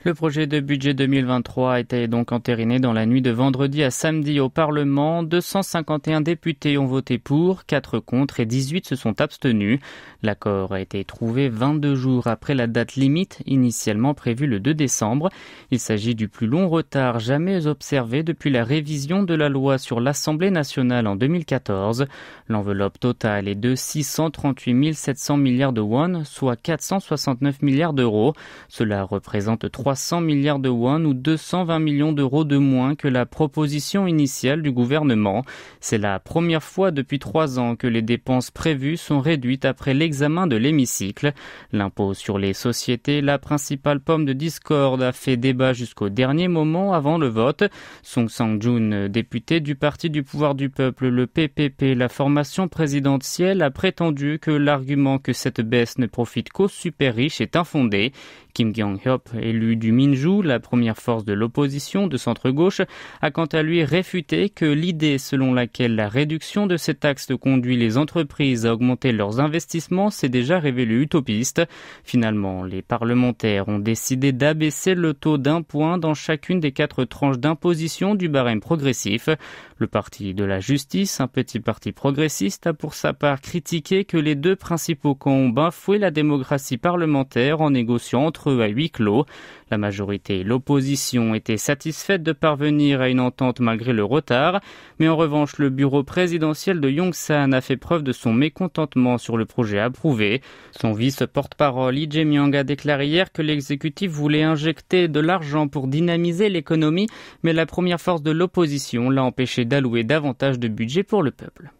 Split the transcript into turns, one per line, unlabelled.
Le projet de budget 2023 a été donc entériné dans la nuit de vendredi à samedi au Parlement. 251 députés ont voté pour, 4 contre et 18 se sont abstenus. L'accord a été trouvé 22 jours après la date limite initialement prévue le 2 décembre. Il s'agit du plus long retard jamais observé depuis la révision de la loi sur l'Assemblée nationale en 2014. L'enveloppe totale est de 638 700 milliards de won, soit 469 milliards d'euros. Cela représente 300 milliards de won ou 220 millions d'euros de moins que la proposition initiale du gouvernement. C'est la première fois depuis 3 ans que les dépenses prévues sont réduites après l'examen de l'hémicycle. L'impôt sur les sociétés, la principale pomme de discorde, a fait débat jusqu'au dernier moment avant le vote. Song Sang-jun, député du Parti du pouvoir du peuple, le PPP, la formation présidentielle, a prétendu que l'argument que cette baisse ne profite qu'aux super riches est infondé. Kim Kyung-hyop, élu du Minju, la première force de l'opposition de centre-gauche, a quant à lui réfuté que l'idée selon laquelle la réduction de ces taxes conduit les entreprises à augmenter leurs investissements s'est déjà révélée utopiste. Finalement, les parlementaires ont décidé d'abaisser le taux d'1 point dans chacune des 4 tranches d'imposition du barème progressif. Le parti de la justice, un petit parti progressiste, a pour sa part critiqué que les 2 principaux camps ont bafoué la démocratie parlementaire en négociant entre eux à huis clos. La majorité et l'opposition étaient satisfaites de parvenir à une entente malgré le retard, mais en revanche le bureau présidentiel de Yongsan a fait preuve de son mécontentement sur le projet approuvé. Son vice-porte-parole Lee Jae-myung a déclaré hier que l'exécutif voulait injecter de l'argent pour dynamiser l'économie, mais la première force de l'opposition l'a empêché d'allouer davantage de budget pour le peuple.